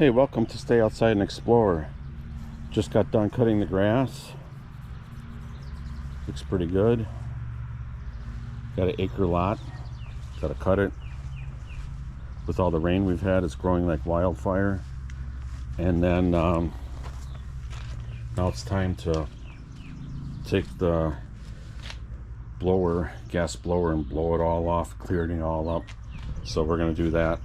Hey, welcome to Stay Outside and Explore. Just got done cutting the grass. Looks pretty good. Got an acre lot. Gotta cut it. With all the rain we've had, it's growing like wildfire. And then now it's time to take the blower, gas blower, and blow it all off, clear it all up. So we're gonna do that.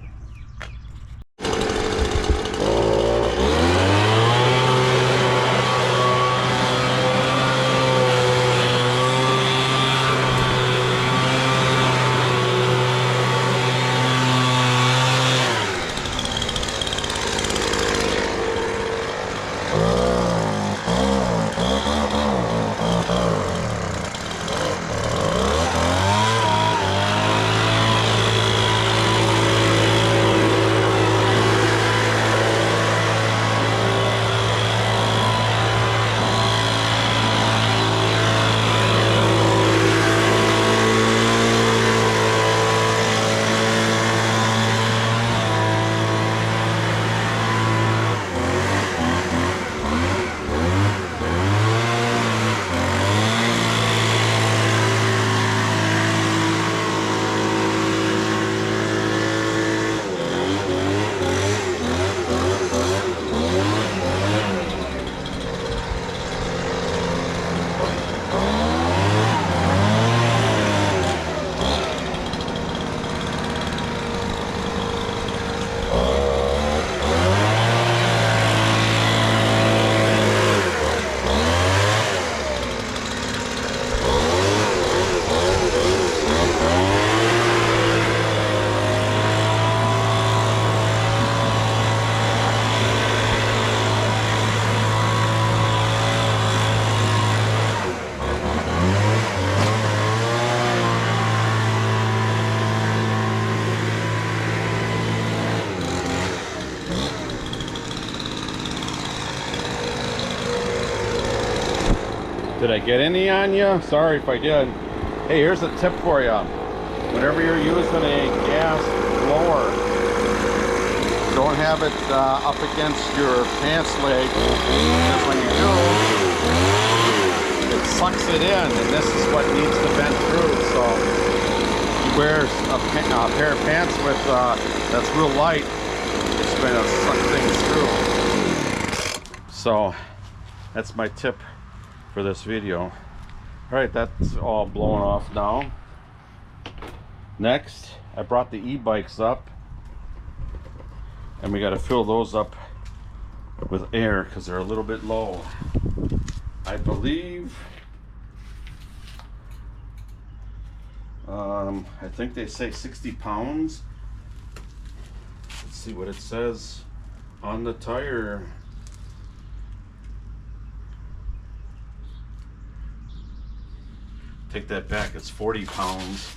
Did I get any on you? Sorry if I did. Hey, here's a tip for you. Whenever you're using a gas blower, don't have it up against your pants leg, because when you do, it sucks it in, and this is what needs to vent through. So if you wear a pair of pants with that's real light, it's going to suck things through. So that's my tip for this video. All right, that's all blowing off now. Next, I brought the e-bikes up, and we got to fill those up with air because they're a little bit low. I believe I think they say 60 pounds. Let's see what it says on the tire. Take that back, it's 40 pounds.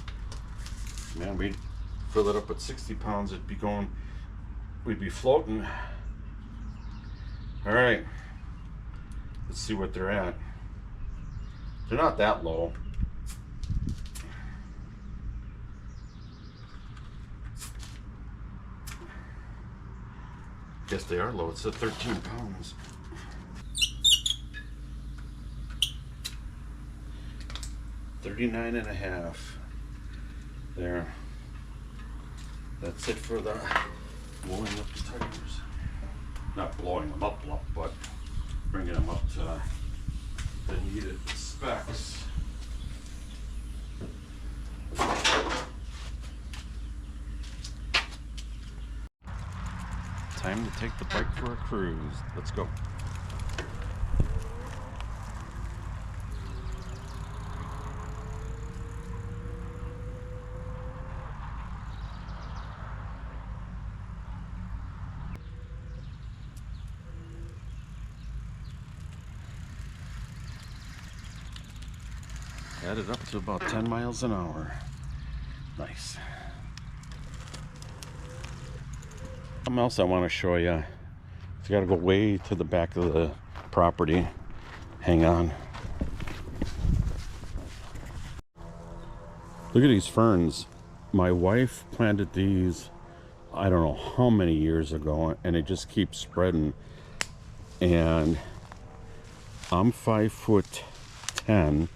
Man, we'd fill it up with 60 pounds, it'd be going, we'd be floating. All right, let's see what they're at. They're not that low. Guess they are low, it's at 13 pounds. 39 and a half. There. That's it for the blowing up the tires. Not blowing them up, but bringing them up to the needed specs. Time to take the bike for a cruise. Let's go. Added up to about 10 miles an hour. Nice. Something else I want to show you. You got to go way to the back of the property. Hang on. Look at these ferns. My wife planted these I don't know how many years ago, and it just keeps spreading. And I'm 5'10",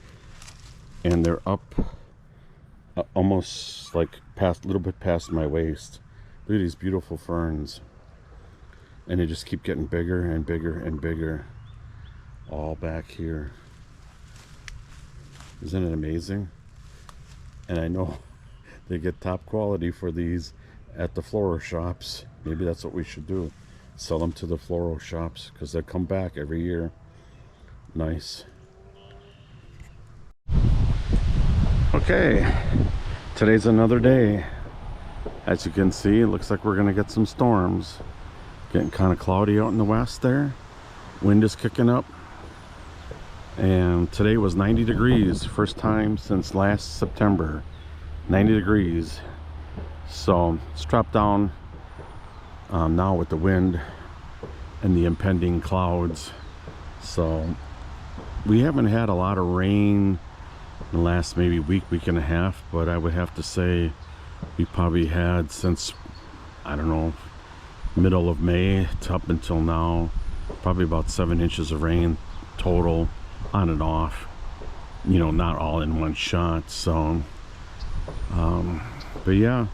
and they're up almost like past, a little bit past my waist. Look at these beautiful ferns, and they just keep getting bigger and bigger and bigger, all back here. Isn't it amazing? And I know they get top quality for these at the floral shops. Maybe that's what we should do, sell them to the floral shops, because they come back every year. Nice. Okay, today's another day. As you can see, it looks like we're gonna get some storms. Getting kind of cloudy out in the west there. Wind is kicking up. And today was 90 degrees, first time since last September. 90 degrees. So it's dropped down now with the wind and the impending clouds. So we haven't had a lot of rain in the last maybe week and a half, but I would have to say we probably had since, I don't know, middle of May to up until now, probably about 7 inches of rain total, on and off, you know, not all in one shot. So but yeah,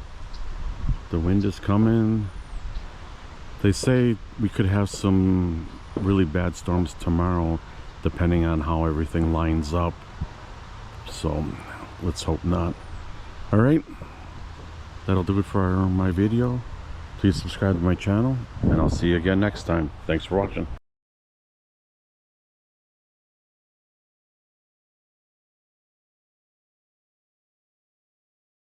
the wind is coming. They say we could have some really bad storms tomorrow, depending on how everything lines up. So let's hope not. All right, that'll do it for my video. Please subscribe to my channel, and I'll see you again next time. Thanks for watching.